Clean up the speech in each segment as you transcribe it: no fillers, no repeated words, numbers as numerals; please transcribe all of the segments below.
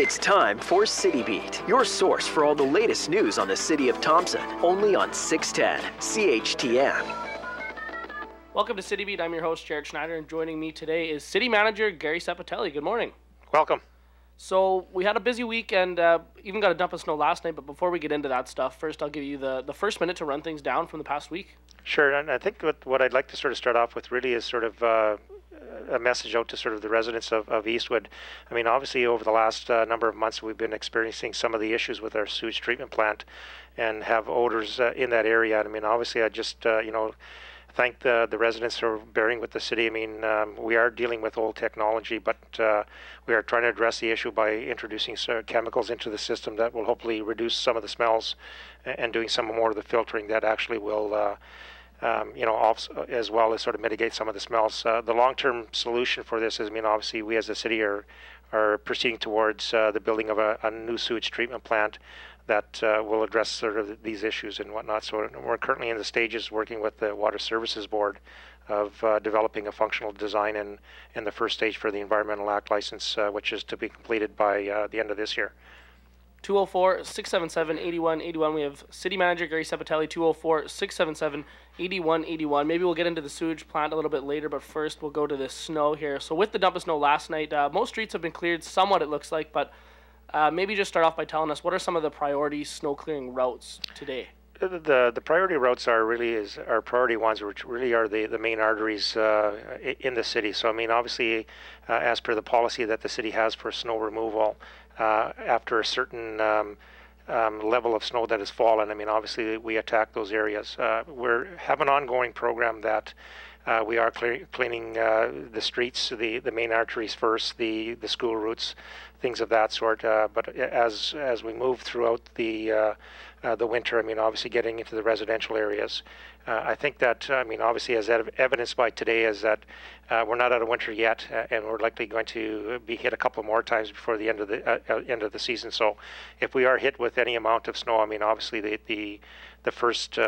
It's time for CityBeat, your source for all the latest news on the city of Thompson, only on 610 CHTM. Welcome to CityBeat. I'm your host, Jaret Schneider, and joining me today is City Manager Gary Sepatelli. Good morning. Welcome. So we had a busy week and even got a dump of snow last night, but before we get into that stuff, first I'll give you the first minute to run things down from the past week. Sure, and I think what I'd like to sort of start off with really is sort of a message out to sort of the residents of Eastwood. I mean, obviously over the last number of months we've been experiencing some of the issues with our sewage treatment plant and have odors in that area. I mean, obviously I just, thank the residents for bearing with the city. I mean, we are dealing with old technology, but we are trying to address the issue by introducing chemicals into the system that will hopefully reduce some of the smells and doing some more of the filtering that actually will as well as sort of mitigate some of the smells. The long-term solution for this is, I mean, obviously we as a city are proceeding towards the building of a new sewage treatment plant that will address sort of these issues and whatnot. So we're currently in the stages working with the Water Services Board of developing a functional design in the first stage for the Environmental Act license, which is to be completed by the end of this year. 204-677-8181. We have City Manager Gary Sepatelli, 204-677-8181. Maybe we'll get into the sewage plant a little bit later, but first we'll go to the snow here. So with the dump of snow last night, most streets have been cleared somewhat, it looks like, but maybe just start off by telling us what are some of the priority snow clearing routes today? The priority routes are priority ones, which really are the main arteries in the city. So I mean, obviously, as per the policy that the city has for snow removal, after a certain level of snow that has fallen, I mean, obviously we attack those areas. We have an ongoing program that we are cleaning the streets, the main arteries first, the school routes, things of that sort. But as we move throughout the winter, I mean, obviously getting into the residential areas, I think that, I mean, obviously as evidenced by today is that we're not out of winter yet, and we're likely going to be hit a couple more times before the end of the season. So if we are hit with any amount of snow, I mean, obviously the first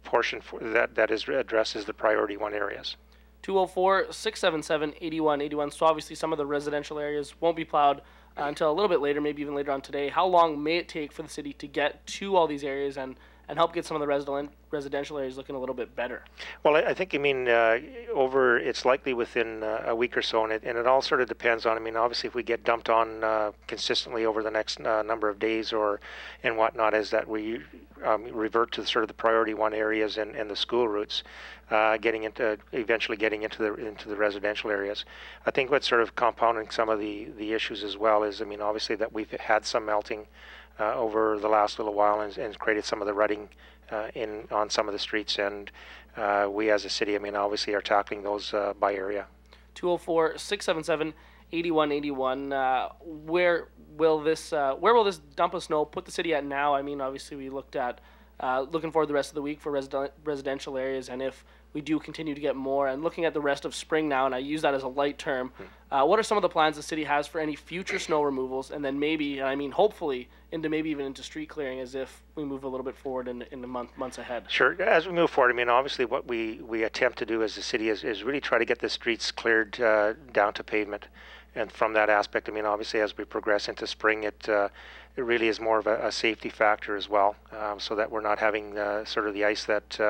portion that is addressed is the priority one areas. 204-677-8181. So obviously some of the residential areas won't be plowed until a little bit later, maybe even later on today. How long may it take for the city to get to all these areas and help get some of the residential areas looking a little bit better? Well, I think, I mean, it's likely within a week or so, and it all sort of depends on, I mean, obviously if we get dumped on consistently over the next number of days and whatnot, is that we revert to sort of the priority one areas and the school routes, eventually getting into the residential areas. I think what's sort of compounding some of the issues as well is, I mean, obviously that we've had some melting over the last little while and created some of the rutting on some of the streets, and we as a city, I mean, obviously are tackling those by area. 204-677-8181. Where will this dump of snow put the city at now? I mean, obviously we looked at looking forward the rest of the week for residential areas, and if we do continue to get more, and looking at the rest of spring now, and I use that as a light term, what are some of the plans the city has for any future snow removals, and then maybe, I mean, hopefully, into street clearing as if we move a little bit forward in the months ahead? Sure. As we move forward, I mean, obviously what we attempt to do as a city is really try to get the streets cleared down to pavement. And from that aspect, I mean, obviously as we progress into spring, it really is more of a safety factor as well, so that we're not having sort of the ice that's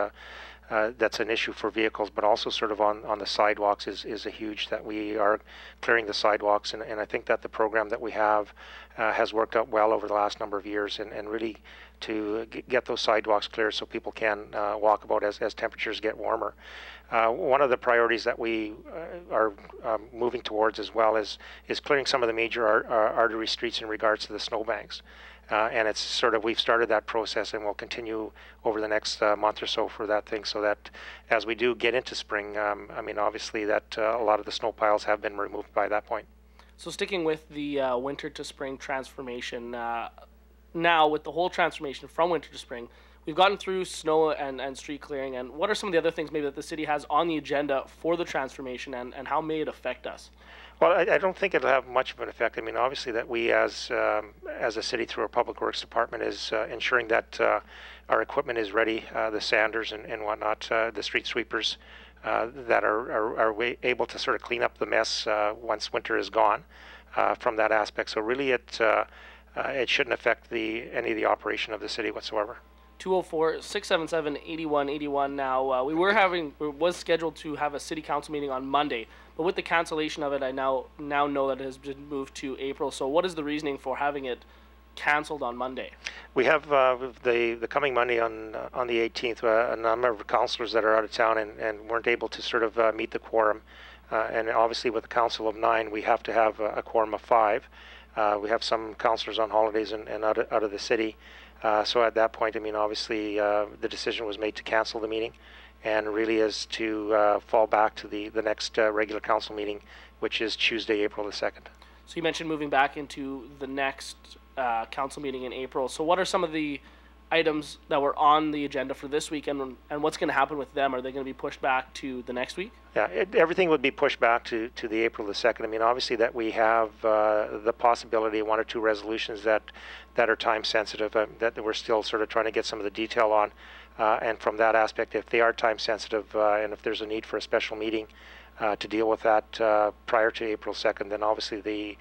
an issue for vehicles, but also sort of on the sidewalks is a huge, that we are clearing the sidewalks, and I think that the program that we have has worked out well over the last number of years, and really to get those sidewalks clear so people can walk about as temperatures get warmer. One of the priorities that we are moving towards as well is clearing some of the major artery streets in regards to the snowbanks. And it's sort of, we've started that process and we'll continue over the next month or so for that thing, so that as we do get into spring, I mean, obviously that a lot of the snow piles have been removed by that point. So sticking with the winter to spring transformation, now with the whole transformation from winter to spring, we've gotten through snow and street clearing, and what are some of the other things maybe that the city has on the agenda for the transformation, and how may it affect us? Well, I don't think it'll have much of an effect. I mean, obviously that we as a city through our Public Works Department is ensuring that our equipment is ready, the sanders and whatnot, the street sweepers that are able to sort of clean up the mess once winter is gone. from that aspect. So really it shouldn't affect any of the operation of the city whatsoever. 204-677-8181. Now, was scheduled to have a city council meeting on Monday, but with the cancellation of it, I now know that it has been moved to April. So what is the reasoning for having it canceled on Monday? We have the coming Monday on the 18th, a number of councillors that are out of town and weren't able to sort of meet the quorum. And obviously with a council of 9, we have to have a quorum of 5. We have some councillors on holidays and out of the city. So at that point, I mean, obviously the decision was made to cancel the meeting, and really is to fall back to the next regular council meeting, which is Tuesday, April the 2nd. So you mentioned moving back into the next council meeting in April. So what are some of the items that were on the agenda for this week, and what's going to happen with them? Are they going to be pushed back to the next week? Yeah, everything would be pushed back to the April the 2nd. I mean, obviously that we have the possibility of 1 or 2 resolutions that are time sensitive, that we're still sort of trying to get some of the detail on. And from that aspect, if they are time sensitive and if there's a need for a special meeting to deal with that prior to April 2nd, then obviously the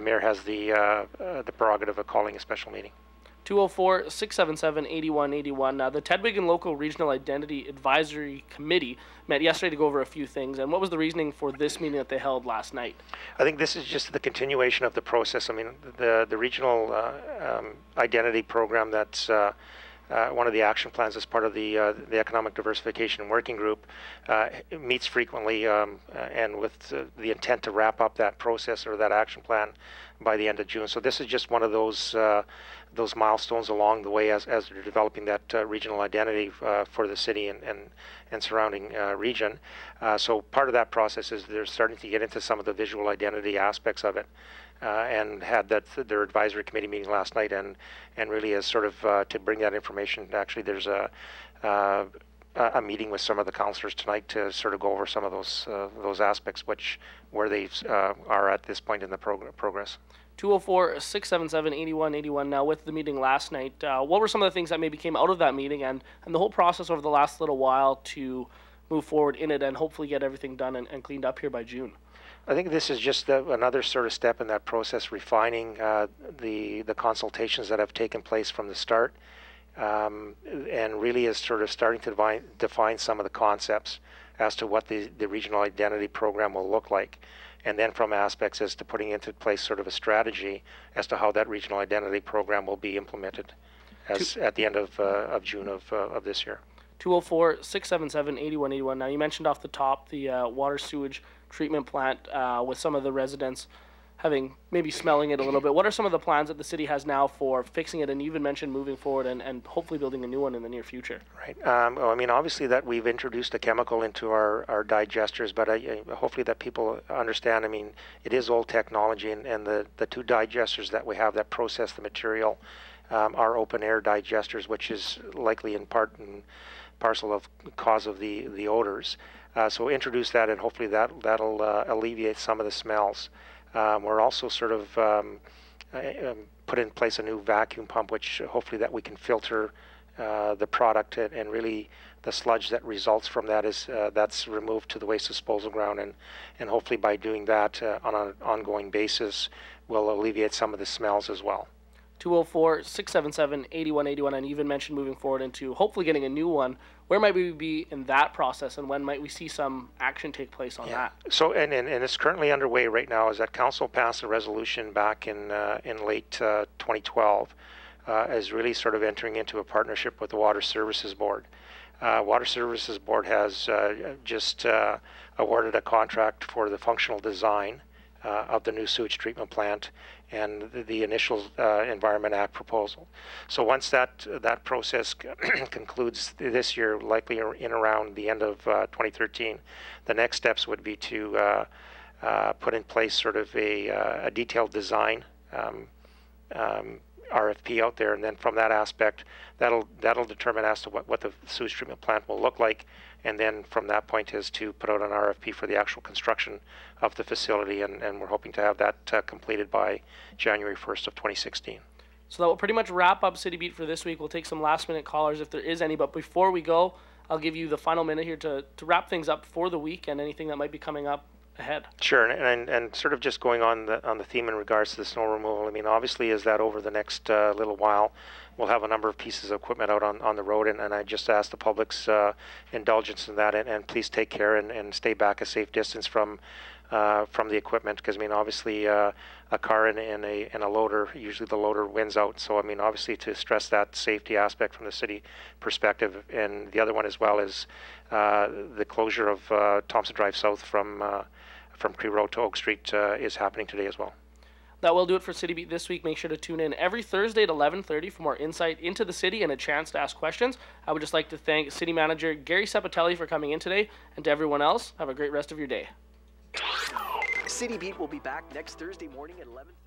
mayor has the prerogative of calling a special meeting. 204-677-8181. The Tedwig and Local Regional Identity Advisory Committee met yesterday to go over a few things. And what was the reasoning for this meeting that they held last night? I think this is just the continuation of the process. I mean, the regional identity program that's one of the action plans as part of the Economic Diversification Working Group meets frequently and with the intent to wrap up that process or that action plan by the end of June. So this is just one of those milestones along the way as they're developing that regional identity for the city and surrounding region. So part of that process is they're starting to get into some of the visual identity aspects of it. And had their advisory committee meeting last night, and really as sort of to bring that information. Actually, there's a meeting with some of the councillors tonight to sort of go over some of those aspects, where they are at this point in the progress. 204-677-8181. Now, with the meeting last night, what were some of the things that maybe came out of that meeting and the whole process over the last little while to move forward in it and hopefully get everything done and cleaned up here by June? I think this is just another sort of step in that process, refining the consultations that have taken place from the start, and really is sort of starting to define some of the concepts as to what the regional identity program will look like. And then from aspects as to putting into place sort of a strategy as to how that regional identity program will be implemented at the end of June of this year. 204-677-8181. Now, you mentioned off the top the water sewage treatment plant with some of the residents maybe smelling it a little bit. What are some of the plans that the city has now for fixing it? And you even mentioned moving forward and hopefully building a new one in the near future. Right. Well, I mean, obviously that we've introduced a chemical into our digesters, but hopefully that people understand, I mean, it is old technology, and the 2 digesters that we have that process the material are open air digesters, which is likely in part and parcel of cause of the odors. So introduce that, and hopefully that'll alleviate some of the smells. We're also sort of put in place a new vacuum pump, which hopefully that we can filter the product, and really the sludge that results from that is that's removed to the waste disposal ground, and hopefully by doing that on an ongoing basis will alleviate some of the smells as well. 204-677-8181, and you even mentioned moving forward into hopefully getting a new one. Where might we be in that process, and when might we see some action take place on that? So, and it's currently underway right now, is that council passed a resolution back in late 2012, as really sort of entering into a partnership with the Water Services Board. Water Services Board has just awarded a contract for the functional design of the new sewage treatment plant and the initial Environment Act proposal. So once that process concludes this year, likely in around the end of 2013, the next steps would be to put in place sort of a detailed design RFP out there, and then from that aspect, that'll determine as to what the sewage treatment plant will look like, and then from that point is to put out an RFP for the actual construction of the facility, and we're hoping to have that completed by January 1st of 2016. So that will pretty much wrap up City Beat for this week. We'll take some last minute callers if there is any, but before we go, I'll give you the final minute here to wrap things up for the week and anything that might be coming up ahead. Sure, and sort of just going on the theme in regards to the snow removal. I mean, obviously, is that over the next little while, we'll have a number of pieces of equipment out on the road, and I just ask the public's indulgence in that, and please take care and stay back a safe distance from the equipment, because I mean, obviously, a car and a loader, usually the loader wins out. So I mean, obviously, to stress that safety aspect from the city perspective, and the other one as well is the closure of Thompson Drive South from Cree Road to Oak Street is happening today as well. That will do it for CityBeat this week. Make sure to tune in every Thursday at 11:30 for more insight into the city and a chance to ask questions. I would just like to thank City Manager Gary Sepatelli for coming in today, and to everyone else, have a great rest of your day. CityBeat will be back next Thursday morning at 11:30.